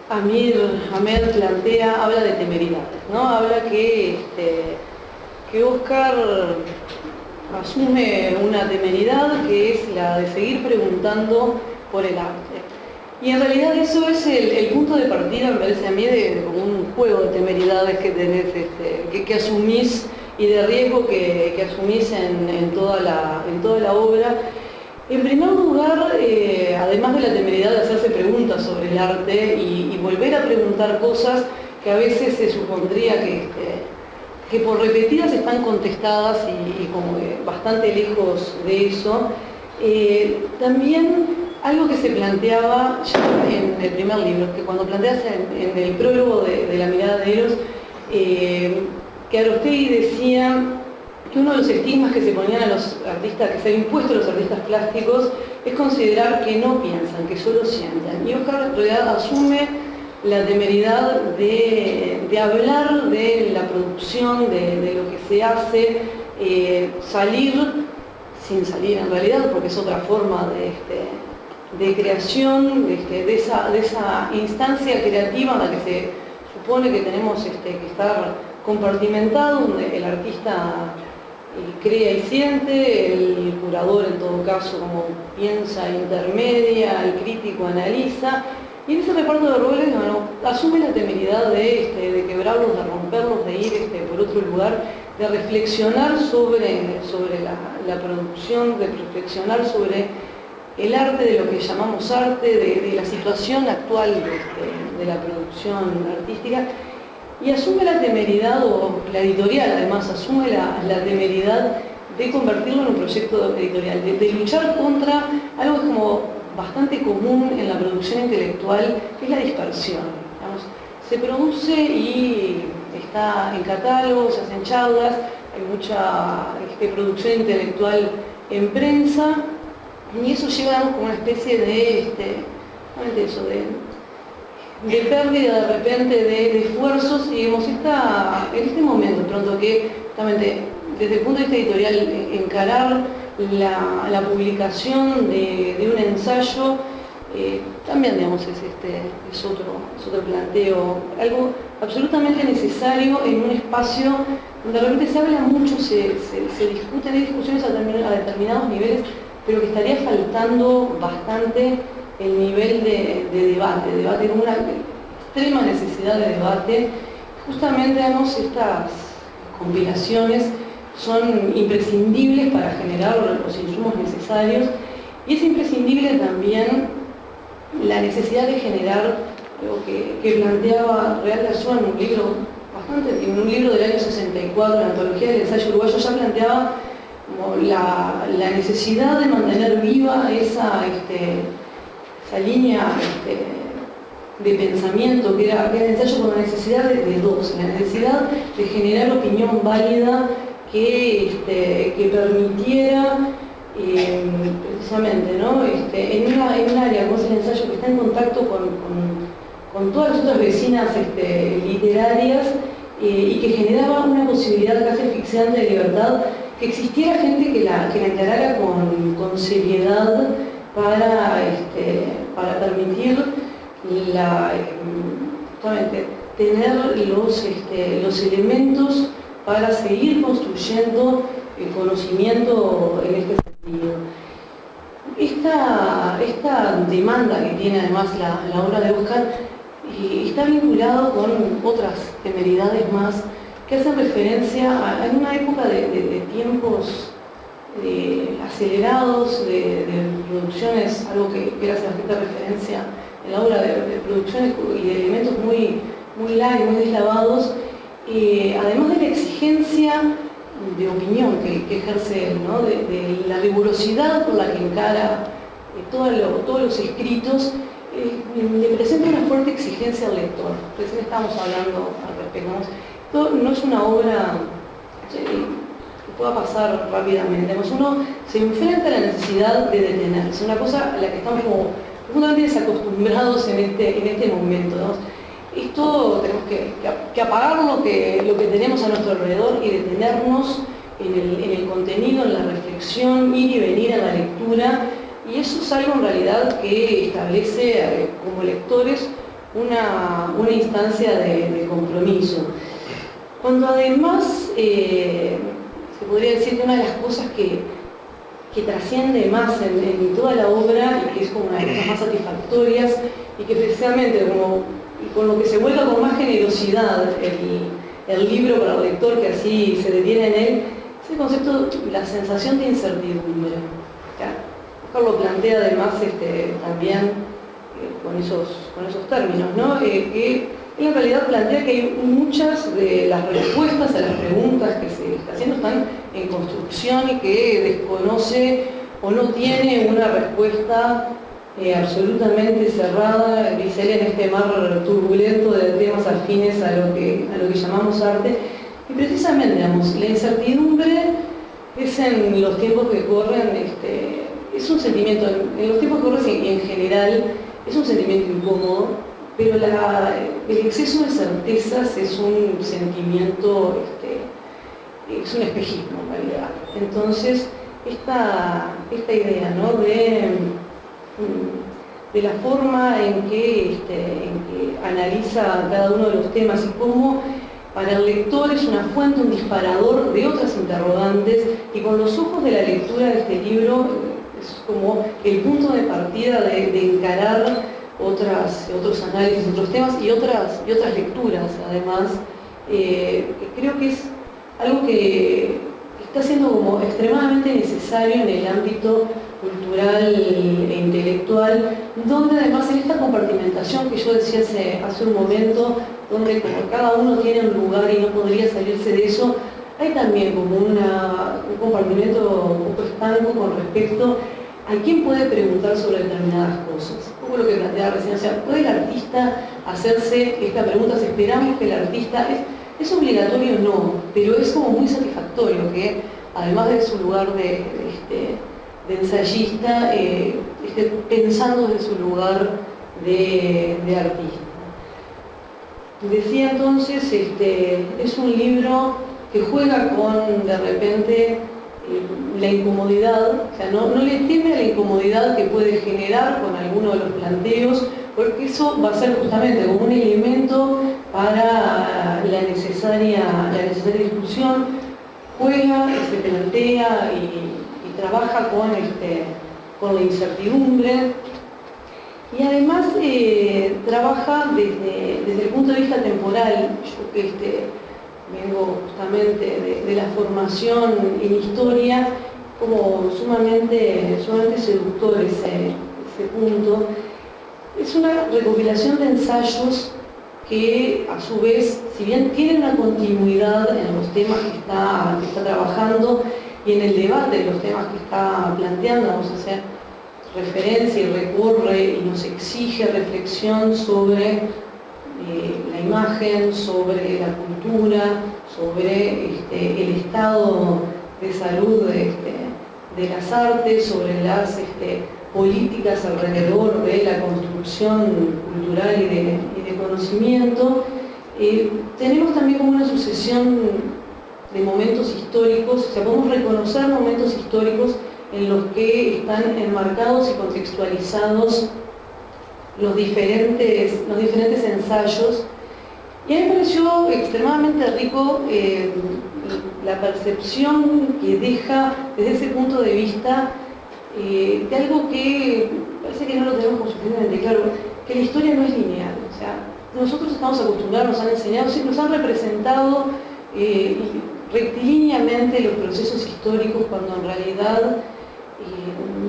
Amir Ahmed plantea, habla de temeridades, ¿no? Habla que Oscar asume una temeridad que es la de seguir preguntando por el arte. Y en realidad eso es el punto de partida, me parece a mí, de como un juego de temeridades que tenés, que asumís, y de riesgo que asumís en toda la obra. En primer lugar, además de la temeridad de hacerse preguntas sobre el arte y volver a preguntar cosas que a veces se supondría que por repetidas están contestadas y como bastante lejos de eso, también algo que se planteaba ya en el primer libro, que cuando planteas en el prólogo de La mirada de Eros, que Aróstegui decía que uno de los estigmas que se ponían a los artistas, que se ha impuesto a los artistas plásticos, es considerar que no piensan, que solo sienten. Y Oscar en realidad asume la temeridad de hablar de la producción, de lo que se hace, salir sin salir en realidad, porque es otra forma de creación, de esa instancia creativa en la que se supone que tenemos que estar compartimentado, donde el artista crea y siente, el curador en todo caso como piensa, intermedia, el crítico analiza, y en ese reparto de roles asume la temeridad de quebrarlos, de romperlos, de ir por otro lugar, de reflexionar sobre la producción, de reflexionar sobre el arte, de lo que llamamos arte, de la situación actual de la producción artística, y asume la temeridad, o la editorial además asume la temeridad de convertirlo en un proyecto editorial, de luchar contra algo que es como bastante común en la producción intelectual, que es la dispersión. Digamos, se produce y está en catálogos, se hacen charlas, hay mucha producción intelectual en prensa, y eso lleva como una especie de pérdida de repente de esfuerzos, y digamos, en este momento pronto que justamente desde el punto de vista editorial encarar la publicación de un ensayo también, digamos, es otro planteo, algo absolutamente necesario en un espacio donde de repente se habla mucho, se discuten, hay discusiones a determinados niveles, pero que estaría faltando bastante el nivel de debate, con una extrema necesidad de debate. Justamente, digamos, estas compilaciones son imprescindibles para generar los insumos necesarios, y es imprescindible también la necesidad de generar algo que planteaba Real Azúa en un libro del año 64, la antología del ensayo uruguayo, ya planteaba como la necesidad de mantener viva esa línea de pensamiento que era el ensayo, con la necesidad de dos, la necesidad de generar opinión válida que permitiera precisamente, ¿no? en un área como es el ensayo, que está en contacto con todas las otras vecinas literarias, y que generaba una posibilidad casi asfixiante de libertad, que existiera gente que la encarara con seriedad para permitir justamente tener los elementos para seguir construyendo el conocimiento en este sentido. Esta demanda que tiene además la obra de Oscar está vinculado con otras temeridades más que hacen referencia a una época de tiempos acelerados, de producciones, algo que era bastante referencia en la obra, de producciones y de elementos muy light, muy deslavados, además de la exigencia de opinión que ejerce él, ¿no? de la rigurosidad por la que encara todos los escritos, le presenta una fuerte exigencia al lector. Recién estamos hablando al respecto. Esto no es una obra que pueda pasar rápidamente. Uno se enfrenta a la necesidad de detenerse, es una cosa a la que estamos como profundamente desacostumbrados en este momento, ¿no? Esto tenemos que apagar lo que tenemos a nuestro alrededor y detenernos en el contenido, en la reflexión, ir y venir a la lectura, y eso es algo en realidad que establece como lectores una instancia de compromiso. Cuando además se podría decir que una de las cosas que trasciende más en toda la obra y que es como una de las cosas más satisfactorias y que precisamente con lo que se vuelca con más generosidad el libro para el lector que así se detiene en él, es el concepto, la sensación de incertidumbre. Oscar lo plantea además también con esos términos, ¿no? Que él en realidad plantea que hay muchas de las respuestas a las preguntas que se está haciendo están en construcción y que desconoce o no tiene una respuesta absolutamente cerrada, dice él, en este mar turbulento de temas afines a lo que llamamos arte. Y precisamente, digamos, la incertidumbre es en los tiempos que corren, es un sentimiento, en los tiempos que corren y en general es un sentimiento incómodo, pero el exceso de certezas es un sentimiento, es un espejismo en realidad. Entonces, esta idea, ¿no?, de la forma en que analiza cada uno de los temas y cómo para el lector es una fuente, un disparador de otras interrogantes, y con los ojos de la lectura de este libro es como el punto de partida de encarar otros análisis, otros temas y otras lecturas, además, que creo que es algo que está siendo como extremadamente necesario en el ámbito cultural e intelectual, donde además en esta compartimentación que yo decía hace un momento, donde como cada uno tiene un lugar y no podría salirse de eso, hay también como un compartimento un poco estanco con respecto a quién puede preguntar sobre determinadas cosas. Un poco lo que planteaba recién, o sea, ¿puede el artista hacerse esta pregunta? Si esperamos que el artista es obligatorio o no, pero es como muy satisfactorio que además de su lugar de ensayista, esté pensando desde su lugar de artista. Decía entonces, es un libro que juega con, de repente, la incomodidad, o sea, no le teme a la incomodidad que puede generar con alguno de los planteos, porque eso va a ser justamente como un elemento para la necesaria discusión. Juega, se plantea y trabaja con la incertidumbre, y además trabaja desde el punto de vista temporal. Yo vengo justamente de la formación en historia, como sumamente seductor ese punto. Es una recopilación de ensayos que a su vez, si bien tienen una continuidad en los temas que está trabajando y en el debate de los temas que está planteando, vamos a hacer referencia y recorre y nos exige reflexión sobre la imagen, sobre la cultura, sobre el estado de salud de las artes, sobre las políticas alrededor de la construcción cultural y de conocimiento. Tenemos también como una sucesión de momentos históricos, o sea, podemos reconocer momentos históricos en los que están enmarcados y contextualizados los diferentes ensayos. Y a mí me pareció extremadamente rico la percepción que deja desde ese punto de vista de algo que parece que no lo tenemos como suficientemente claro, que la historia no es lineal. O sea, nosotros estamos acostumbrados, nos han enseñado, nos han representado rectilíneamente los procesos históricos, cuando en realidad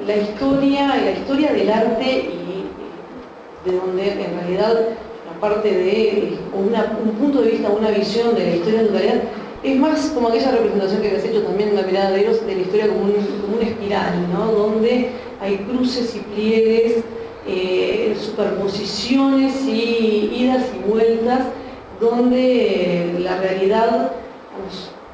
la historia del arte, y de donde en realidad la parte de un punto de vista, una visión de la historia en totalidad, es más como aquella representación que habías hecho también en La mirada de Eros, de la historia como una espiral, ¿no?, donde hay cruces y pliegues, superposiciones y idas y vueltas, donde la realidad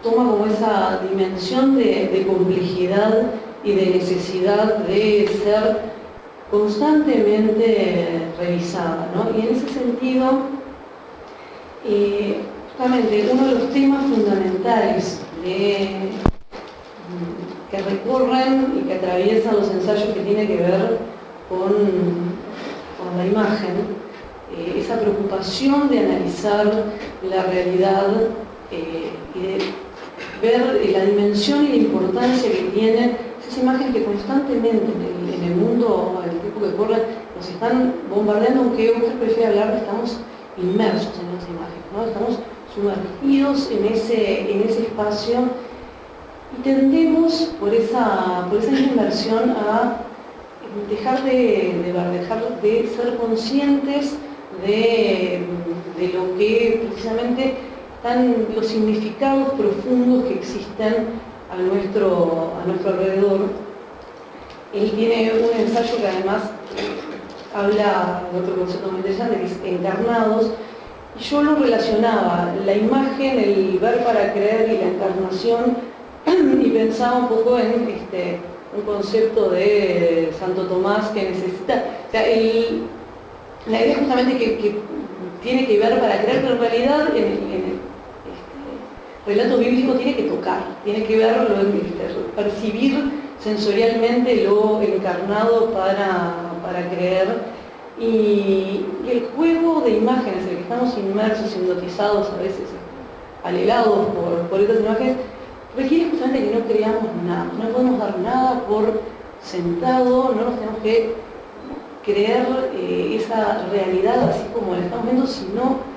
toma como esa dimensión de complejidad y de necesidad de ser constantemente revisada, ¿no? Y en ese sentido, justamente uno de los temas fundamentales que recorren y que atraviesan los ensayos que tienen que ver con la imagen, esa preocupación de analizar la realidad y de ver la dimensión y la importancia que tienen esas imágenes que constantemente en el mundo, en el tiempo que corre, nos están bombardeando, aunque usted prefiere hablar de estamos inmersos en las imágenes, ¿no? Estamos sumergidos en ese espacio y tendemos por esa inmersión a dejar de ser conscientes de lo que precisamente están los significados profundos que existen a nuestro alrededor. Él tiene un ensayo que además habla de otro concepto muy interesante, que es encarnados, y yo lo relacionaba, la imagen, el ver para creer y la encarnación, y pensaba un poco en un concepto de Santo Tomás que necesita, o sea, la idea justamente que tiene que ver para creer, pero en realidad en el relato bíblico tiene que tocar, tiene que ver, percibir sensorialmente lo encarnado para creer. Y el juego de imágenes, en el que estamos inmersos, hipnotizados, a veces alelados por estas imágenes, requiere justamente que no creamos nada, no podemos dar nada por sentado, no nos tenemos que creer esa realidad así como la estamos viendo, sino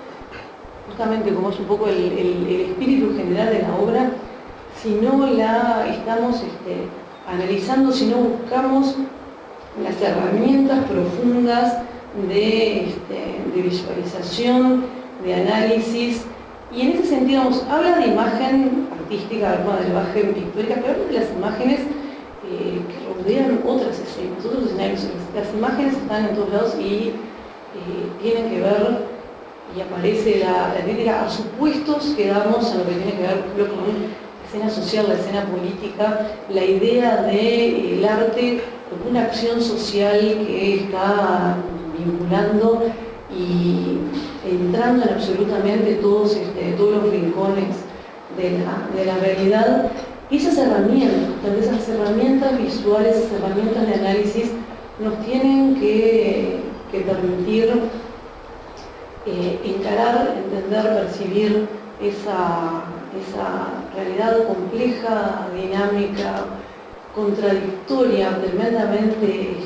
justamente como es un poco el espíritu general de la obra, si no la estamos analizando, si no buscamos las herramientas profundas de visualización, de análisis. Y en ese sentido, habla de imagen artística, de imagen pictórica, pero habla de las imágenes que rodean otras escenas, otros escenarios. Las imágenes están en todos lados y tienen que ver, y aparece la crítica a supuestos que damos a lo que tiene que ver con la escena social, la escena política, la idea del arte como una acción social que está vinculando y entrando en absolutamente todos los rincones de la realidad. Y esas herramientas visuales, esas herramientas de análisis nos tienen que permitir encarar, entender, percibir esa realidad compleja, dinámica, contradictoria, tremendamente,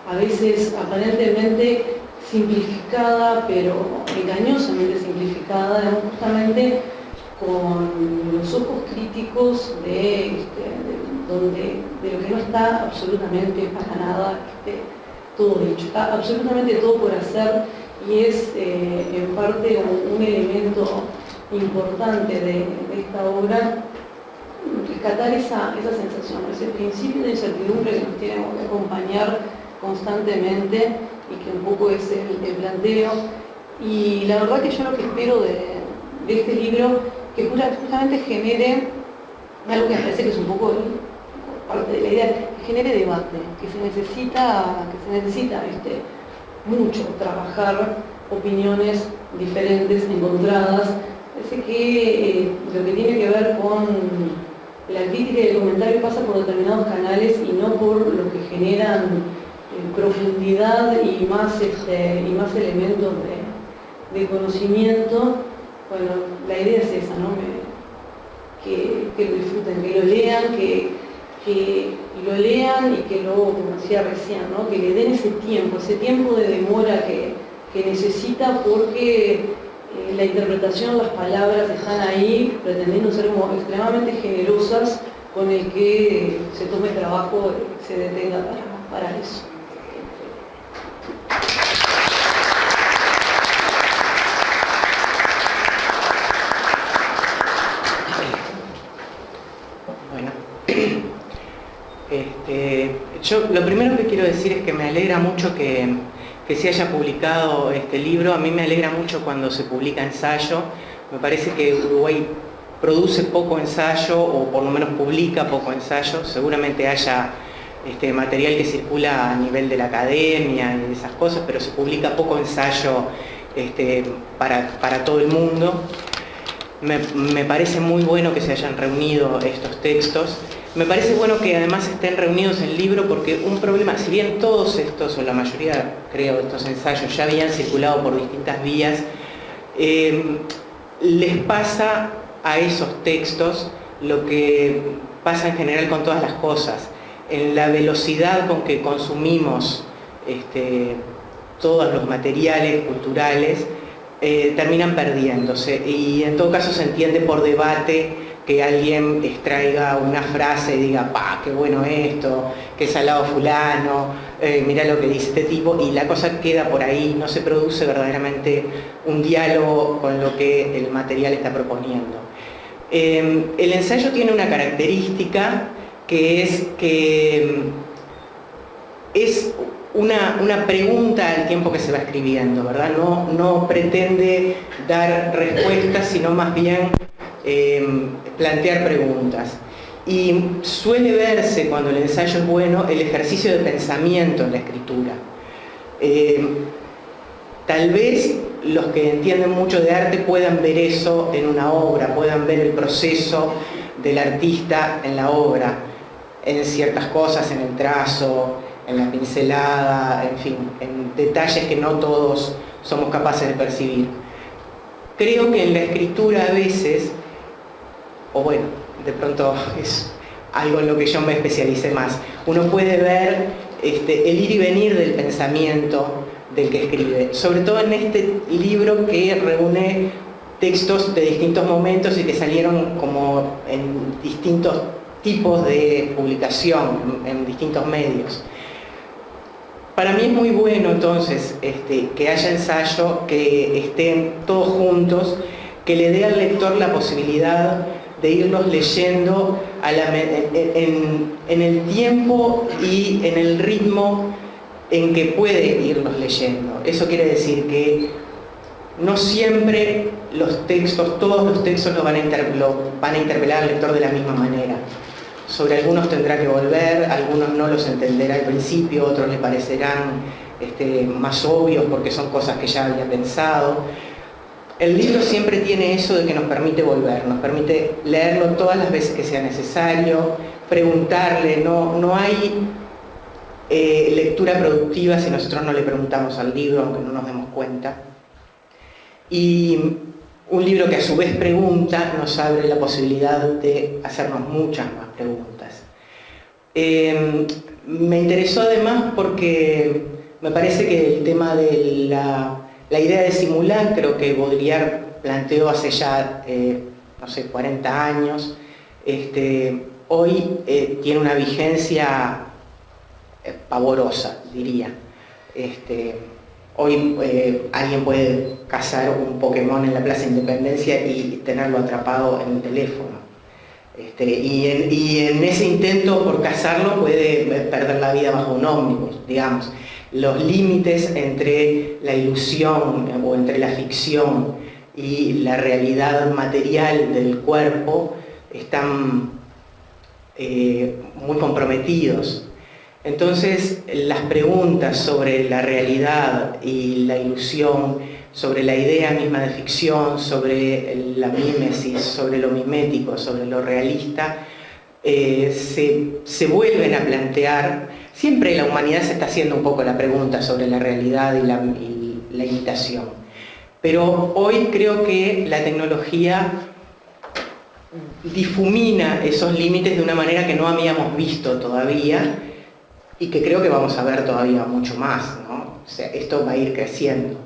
a veces aparentemente simplificada, pero engañosamente simplificada, justamente con los ojos críticos de lo que no está absolutamente para nada todo dicho, está absolutamente todo por hacer, y es en parte un elemento importante de esta obra, rescatar esa sensación, ese principio de incertidumbre que nos tiene que acompañar constantemente y que un poco es el planteo. Y la verdad que yo lo que espero de este libro, que justamente genere algo que me parece que es un poco parte de la idea, que genere debate, que se necesita mucho trabajar opiniones diferentes, encontradas. Parece que lo que tiene que ver con la crítica y el comentario pasa por determinados canales y no por lo que generan profundidad y más elementos de conocimiento. Bueno, la idea es esa, ¿no? Que lo disfruten, que lo lean, que lo lean y que luego, como decía recién, ¿no? Que le den ese tiempo de demora que necesita, porque la interpretación, las palabras están ahí pretendiendo ser como extremadamente generosas con el que se tome trabajo, se detenga para eso. Bueno, yo lo primero que quiero decir es que me alegra mucho que se haya publicado este libro. A mí me alegra mucho cuando se publica ensayo. Me parece que Uruguay produce poco ensayo, o por lo menos publica poco ensayo. Seguramente haya material que circula a nivel de la academia y esas cosas, pero se publica poco ensayo para todo el mundo. Me parece muy bueno que se hayan reunido estos textos. Me parece bueno que además estén reunidos en el libro porque un problema, si bien todos estos, o la mayoría creo de estos ensayos ya habían circulado por distintas vías, les pasa a esos textos lo que pasa en general con todas las cosas. En la velocidad con que consumimos todos los materiales culturales, terminan perdiéndose, y en todo caso se entiende por debate que alguien extraiga una frase y diga, ¡pah, qué bueno esto! ¡Qué salado fulano! Mirá lo que dice este tipo, y la cosa queda por ahí, no se produce verdaderamente un diálogo con lo que el material está proponiendo. El ensayo tiene una característica que es una pregunta al tiempo que se va escribiendo, ¿verdad? No pretende dar respuestas, sino más bien plantear preguntas. Y suele verse, cuando el ensayo es bueno, el ejercicio de pensamiento en la escritura. Tal vez los que entienden mucho de arte puedan ver eso en una obra, puedan ver el proceso del artista en la obra, en ciertas cosas, en el trazo, en la pincelada, en fin, en detalles que no todos somos capaces de percibir. Creo que en la escritura a veces, o bueno, de pronto es algo en lo que yo me especialicé más, uno puede ver el ir y venir del pensamiento del que escribe, sobre todo en este libro que reúne textos de distintos momentos y que salieron como en distintos tipos de publicación, en distintos medios. Para mí es muy bueno entonces que haya ensayo, que estén todos juntos, que le dé al lector la posibilidad de irlos leyendo en el tiempo y en el ritmo en que puede irlos leyendo. Eso quiere decir que no siempre todos los textos lo van a interpelar al lector de la misma manera. Sobre algunos tendrá que volver, algunos no los entenderá al principio, otros le parecerán más obvios porque son cosas que ya había pensado. El libro siempre tiene eso de que nos permite volver, nos permite leerlo todas las veces que sea necesario, preguntarle, no hay lectura productiva si nosotros no le preguntamos al libro, aunque no nos demos cuenta. Y un libro que a su vez pregunta nos abre la posibilidad de hacernos muchas más preguntas. Me interesó además porque me parece que el tema de la idea de simulacro que Baudrillard planteó hace ya, no sé, 40 años, hoy tiene una vigencia pavorosa, diría. Hoy alguien puede cazar un Pokémon en la Plaza Independencia y tenerlo atrapado en el teléfono. Y en ese intento por cazarlo puede perder la vida bajo un ómnibus, digamos. Los límites entre la ilusión o entre la ficción y la realidad material del cuerpo están muy comprometidos. Entonces, las preguntas sobre la realidad y la ilusión, sobre la idea misma de ficción, sobre la mímesis, sobre lo mimético, sobre lo realista, se vuelven a plantear. Siempre la humanidad se está haciendo un poco la pregunta sobre la realidad y la imitación. Pero hoy creo que la tecnología difumina esos límites de una manera que no habíamos visto todavía, y que creo que vamos a ver todavía mucho más, ¿no? O sea, esto va a ir creciendo.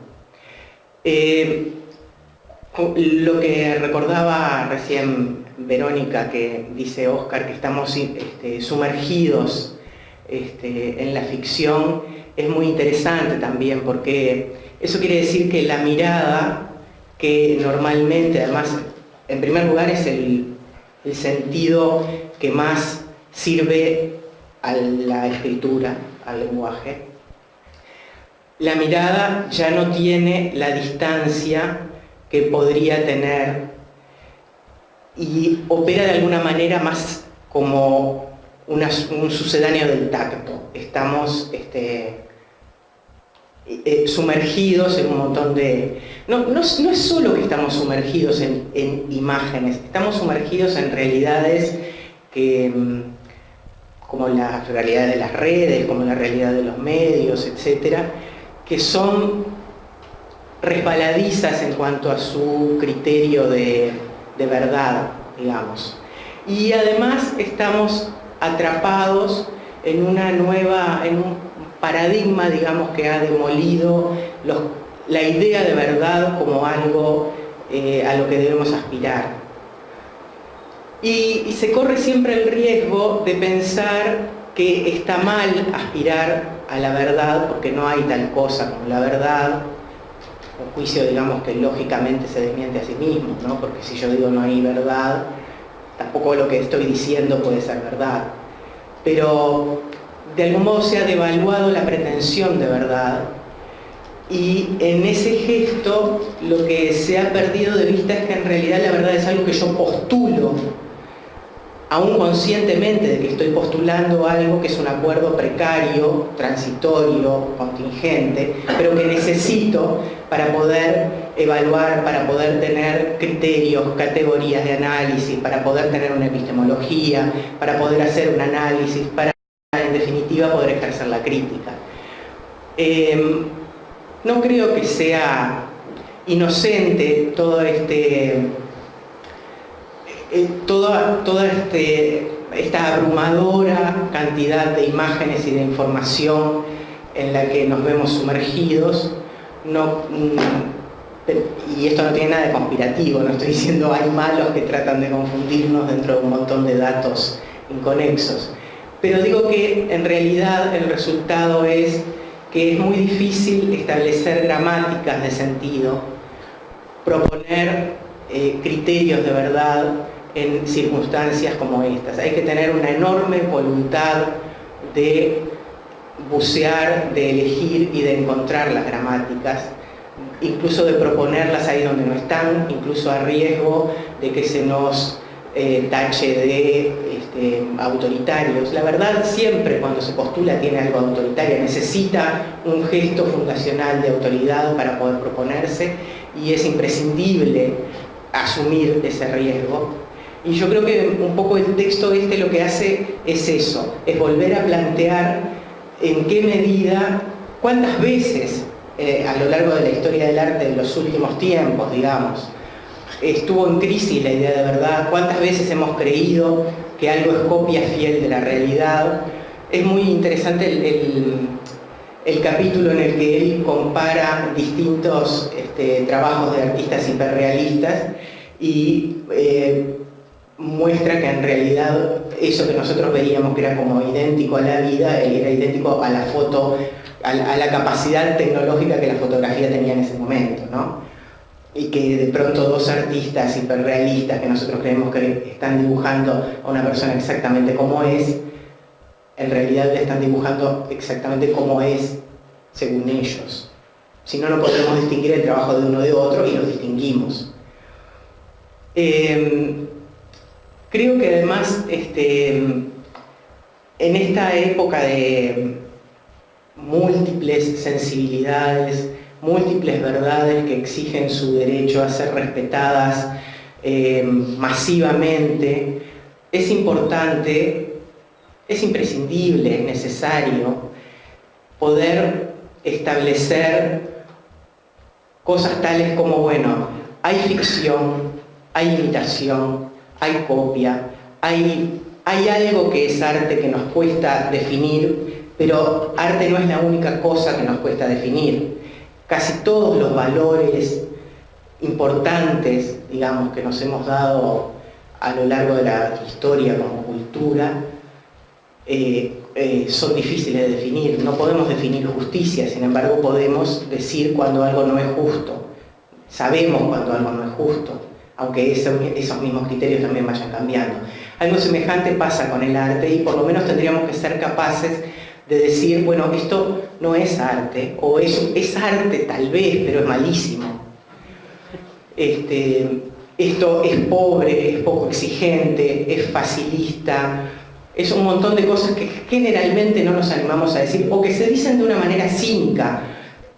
Lo que recordaba recién Verónica, que dice Oscar, que estamos sumergidos en la ficción, es muy interesante también, porque eso quiere decir que la mirada, que normalmente, además, en primer lugar es el sentido que más sirve a la escritura, al lenguaje, la mirada ya no tiene la distancia que podría tener y opera de alguna manera más como un sucedáneo del tacto. Estamos sumergidos en un montón de... No es solo que estamos sumergidos en imágenes, estamos sumergidos en realidades que como la realidad de las redes, como la realidad de los medios, etcétera, que son resbaladizas en cuanto a su criterio de verdad, digamos. Y además estamos atrapados en un paradigma, digamos, que ha demolido la idea de verdad como algo a lo que debemos aspirar. Y se corre siempre el riesgo de pensar que está mal aspirar a la verdad, porque no hay tal cosa como la verdad, un juicio, digamos, que lógicamente se desmiente a sí mismo, ¿no? Porque si yo digo no hay verdad, tampoco lo que estoy diciendo puede ser verdad. Pero de algún modo se ha devaluado la pretensión de verdad, y en ese gesto lo que se ha perdido de vista es que en realidad la verdad es algo que yo postulo, aún conscientemente de que estoy postulando algo que es un acuerdo precario, transitorio, contingente, pero que necesito para poder evaluar, para poder tener criterios, categorías de análisis, para poder tener una epistemología, para poder hacer un análisis, para, en definitiva, poder ejercer la crítica. No creo que sea inocente todo esta abrumadora cantidad de imágenes y de información en la que nos vemos sumergidos. Y esto no tiene nada de conspirativo, no estoy diciendo hay malos que tratan de confundirnos dentro de un montón de datos inconexos. Pero digo que en realidad el resultado es que es muy difícil establecer gramáticas de sentido, proponer criterios de verdad en circunstancias como estas. Hay que tener una enorme voluntad de bucear, de elegir y de encontrar las gramáticas, incluso de proponerlas ahí donde no están, incluso a riesgo de que se nos tache de autoritarios. La verdad siempre cuando se postula tiene algo autoritario, necesita un gesto fundacional de autoridad para poder proponerse, y es imprescindible asumir ese riesgo. Y yo creo que un poco el texto lo que hace es eso, es volver a plantear en qué medida, cuántas veces a lo largo de la historia del arte de los últimos tiempos, digamos, estuvo en crisis la idea de verdad, cuántas veces hemos creído que algo es copia fiel de la realidad. Es muy interesante el capítulo en el que él compara distintos trabajos de artistas hiperrealistas y muestra que en realidad eso que nosotros veíamos que era como idéntico a la vida, era idéntico a la foto, a la capacidad tecnológica que la fotografía tenía en ese momento, ¿no? Y que de pronto dos artistas hiperrealistas que nosotros creemos que están dibujando a una persona exactamente como es, en realidad le están dibujando exactamente como es según ellos. Si no, no podemos distinguir el trabajo de uno de otro, y los distinguimos. Creo que además en esta época de múltiples sensibilidades, múltiples verdades que exigen su derecho a ser respetadas masivamente, es importante, es imprescindible, es necesario poder establecer cosas tales como, bueno, hay ficción, hay imitación, hay copia, hay algo que es arte que nos cuesta definir, pero arte no es la única cosa que nos cuesta definir. Casi todos los valores importantes, digamos, que nos hemos dado a lo largo de la historia como cultura, son difíciles de definir. No podemos definir justicia, sin embargo podemos decir cuando algo no es justo. Sabemos cuando algo no es justo, aunque esos mismos criterios también vayan cambiando. Algo semejante pasa con el arte, y por lo menos tendríamos que ser capaces de decir, bueno, esto no es arte, o es arte tal vez, pero es malísimo. Esto es pobre, es poco exigente, es facilista, es un montón de cosas que generalmente no nos animamos a decir, o que se dicen de una manera cínica,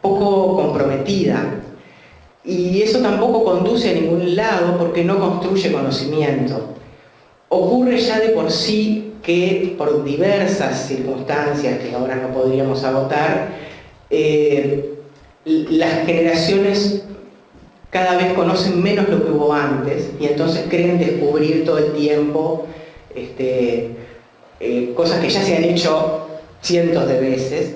poco comprometida. Y eso tampoco conduce a ningún lado porque no construye conocimiento. Ocurre ya de por sí que por diversas circunstancias que ahora no podríamos agotar, las generaciones cada vez conocen menos lo que hubo antes y entonces creen descubrir todo el tiempo cosas que ya se han hecho cientos de veces.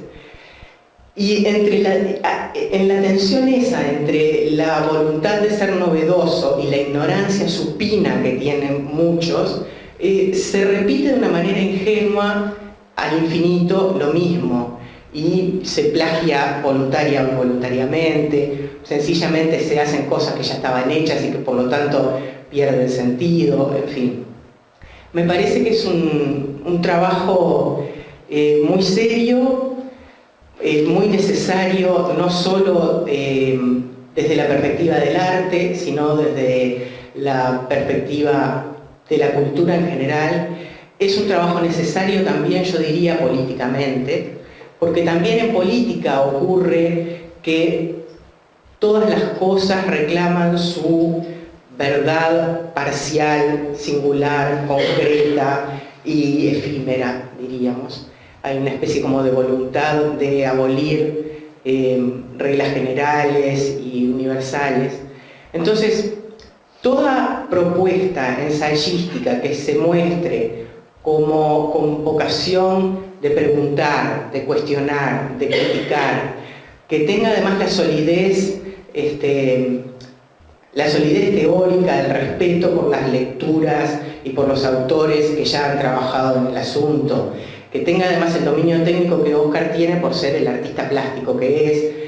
Y en la tensión esa entre la voluntad de ser novedoso y la ignorancia supina que tienen muchos, se repite de una manera ingenua al infinito lo mismo y se plagia voluntaria o involuntariamente, sencillamente se hacen cosas que ya estaban hechas y que por lo tanto pierden sentido, en fin. Me parece que es un trabajo muy serio, muy necesario, no solo desde la perspectiva del arte, sino desde la perspectiva de la cultura en general. Es un trabajo necesario también, yo diría, políticamente, porque también en política ocurre que todas las cosas reclaman su verdad parcial, singular, concreta y efímera, diríamos. Hay una especie como de voluntad de abolir reglas generales y universales. Entonces, toda propuesta ensayística que se muestre como con vocación de preguntar, de cuestionar, de criticar, que tenga además la solidez teórica, el respeto por las lecturas y por los autores que ya han trabajado en el asunto, que tenga además el dominio técnico que Oscar tiene por ser el artista plástico que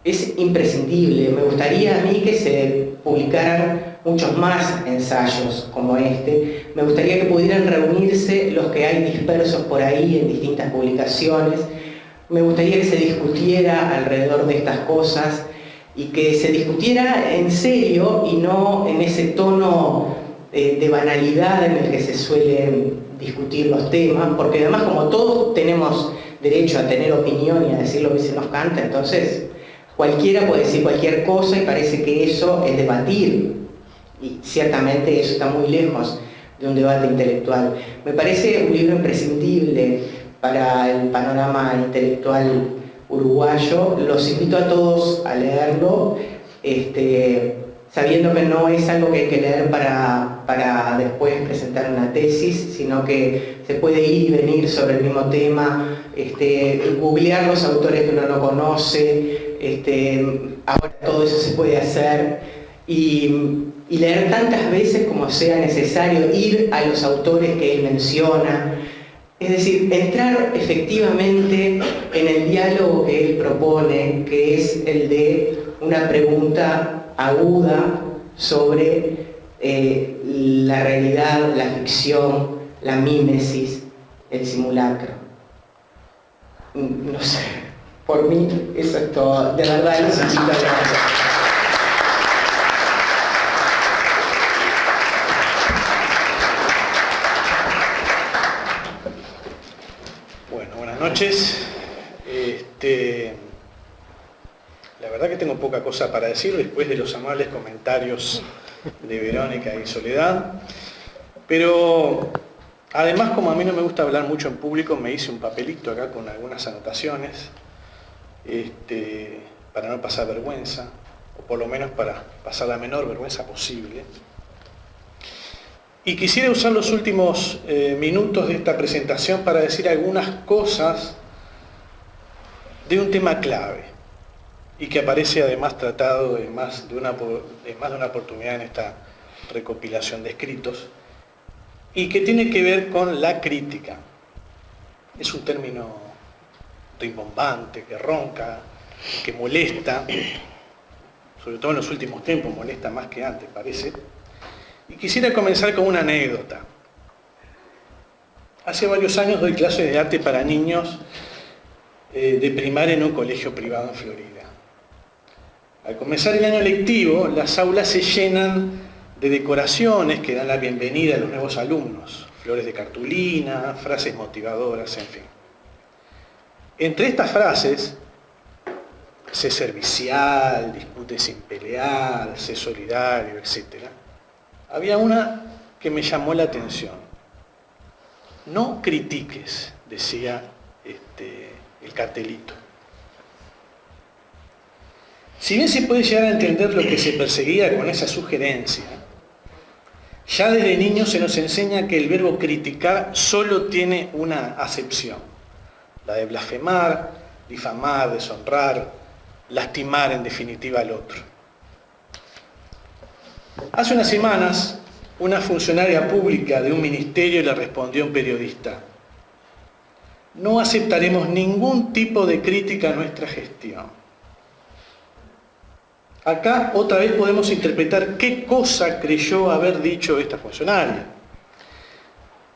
es imprescindible. Me gustaría a mí que se publicaran muchos más ensayos como este. Me gustaría que pudieran reunirse los que hay dispersos por ahí en distintas publicaciones. Me gustaría que se discutiera alrededor de estas cosas y que se discutiera en serio y no en ese tono de banalidad en el que se suelen discutir los temas, porque además como todos tenemos derecho a tener opinión y a decir lo que se nos canta, entonces cualquiera puede decir cualquier cosa y parece que eso es debatir, y ciertamente eso está muy lejos de un debate intelectual. Me parece un libro imprescindible para el panorama intelectual uruguayo. Los invito a todos a leerlo, sabiendo que no es algo que hay que leer para después presentar una tesis, sino que se puede ir y venir sobre el mismo tema, googlear los autores que uno no conoce, ahora todo eso se puede hacer, y leer tantas veces como sea necesario, ir a los autores que él menciona, es decir, entrar efectivamente en el diálogo que él propone, que es el de una pregunta aguda sobre la realidad, la ficción, la mímesis, el simulacro. No sé, por mí eso es todo. De verdad, les invito a leerlo. Bueno, buenas noches. La verdad que tengo poca cosa para decir después de los amables comentarios de Verónica y Soledad, pero además, como a mí no me gusta hablar mucho en público, me hice un papelito acá con algunas anotaciones para no pasar vergüenza, o por lo menos para pasar la menor vergüenza posible. Y quisiera usar los últimos minutos de esta presentación para decir algunas cosas de un tema clave y que aparece además tratado en más de una oportunidad en esta recopilación de escritos, y que tiene que ver con la crítica. Es un término rimbombante, que ronca, que molesta, sobre todo en los últimos tiempos, molesta más que antes, parece. Y quisiera comenzar con una anécdota. Hace varios años doy clases de arte para niños de primaria en un colegio privado en Florida. Al comenzar el año lectivo, las aulas se llenan de decoraciones que dan la bienvenida a los nuevos alumnos, flores de cartulina, frases motivadoras, en fin. Entre estas frases, sé servicial, discute sin pelear, sé solidario, etc., había una que me llamó la atención. No critiques, decía el cartelito. Si bien se puede llegar a entender lo que se perseguía con esa sugerencia, ya desde niño se nos enseña que el verbo criticar solo tiene una acepción, la de blasfemar, difamar, deshonrar, lastimar en definitiva al otro. Hace unas semanas, una funcionaria pública de un ministerio le respondió a un periodista: no aceptaremos ningún tipo de crítica a nuestra gestión. Acá otra vez podemos interpretar qué cosa creyó haber dicho esta funcionaria.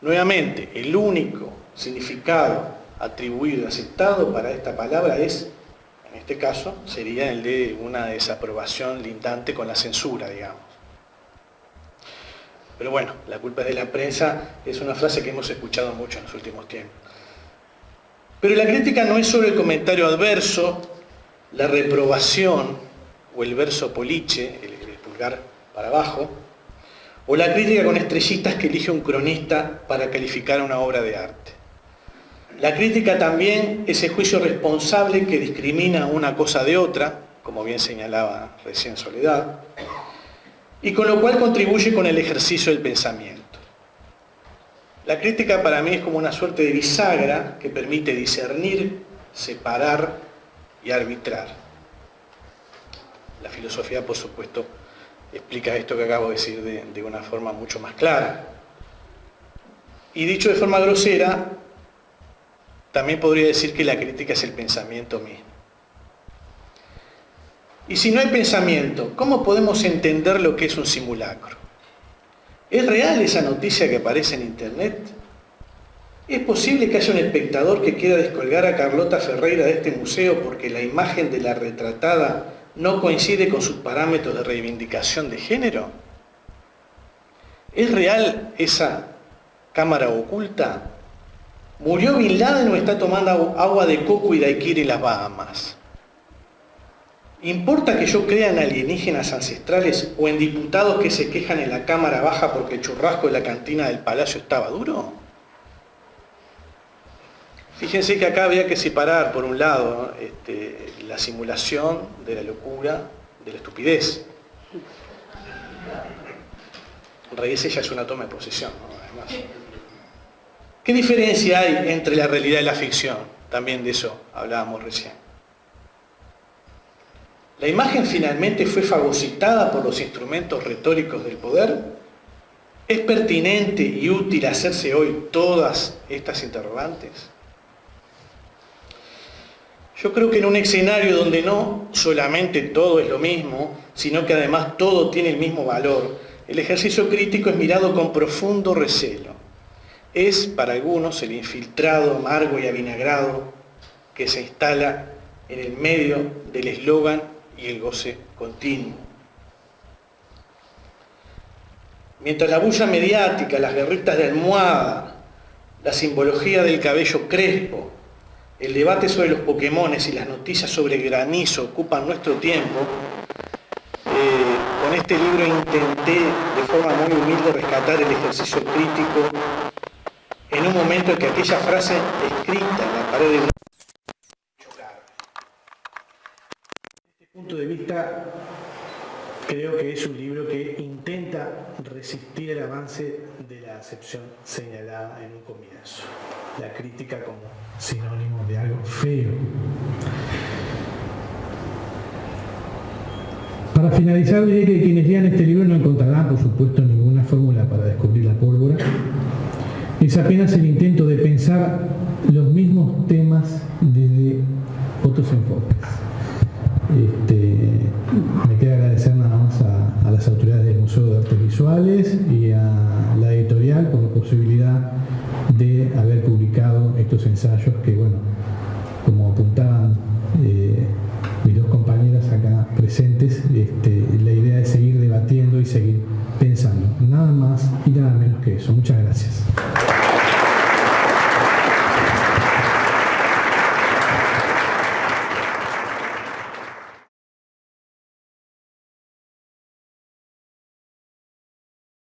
Nuevamente, el único significado atribuido y aceptado para esta palabra es, en este caso, sería el de una desaprobación lindante con la censura, digamos. Pero bueno, la culpa es de la prensa es una frase que hemos escuchado mucho en los últimos tiempos. Pero la crítica no es solo el comentario adverso, la reprobación o el verso poliche, el pulgar para abajo, o la crítica con estrellitas que elige un cronista para calificar una obra de arte. La crítica también es el juicio responsable que discrimina una cosa de otra, como bien señalaba recién Soledad, y con lo cual contribuye con el ejercicio del pensamiento. La crítica para mí es como una suerte de bisagra que permite discernir, separar y arbitrar. La filosofía, por supuesto, explica esto que acabo de decir de una forma mucho más clara. Y dicho de forma grosera, también podría decir que la crítica es el pensamiento mismo. Y si no hay pensamiento, ¿cómo podemos entender lo que es un simulacro? ¿Es real esa noticia que aparece en internet? ¿Es posible que haya un espectador que quiera descolgar a Carlota Ferreira de este museo porque la imagen de la retratada no coincide con sus parámetros de reivindicación de género? ¿Es real esa cámara oculta? ¿Murió Bin Laden o está tomando agua de coco y daiquiri en las Bahamas? ¿Importa que yo crea en alienígenas ancestrales o en diputados que se quejan en la cámara baja porque el churrasco de la cantina del Palacio estaba duro? Fíjense que acá había que separar, por un lado, la simulación de la locura, de la estupidez. Reírse ya es una toma de posesión, ¿no? Además, ¿qué diferencia hay entre la realidad y la ficción? También de eso hablábamos recién. ¿La imagen finalmente fue fagocitada por los instrumentos retóricos del poder? ¿Es pertinente y útil hacerse hoy todas estas interrogantes? Yo creo que en un escenario donde no solamente todo es lo mismo, sino que además todo tiene el mismo valor, el ejercicio crítico es mirado con profundo recelo. Es, para algunos, el infiltrado amargo y avinagrado que se instala en el medio del eslogan y el goce continuo. Mientras la bulla mediática, las guerritas de almohada, la simbología del cabello crespo, el debate sobre los Pokémones y las noticias sobre granizo ocupan nuestro tiempo, con este libro intenté de forma muy humilde rescatar el ejercicio crítico en un momento en que aquella frase escrita en la pared de una... Desde este punto de vista, creo que es un libro que intenta resistir el avance de la acepción señalada en un comienzo. La crítica como sinónimo de algo feo. Para finalizar, diré que quienes lean este libro no encontrarán, por supuesto, ninguna fórmula para descubrir la pólvora. Es apenas el intento de pensar los mismos temas desde otros enfoques. Me queda agradecer nada más a las autoridades del Museo de Artes Visuales y a la editorial por la posibilidad de haber publicado estos ensayos que, bueno, como apuntaban mis dos compañeras acá presentes,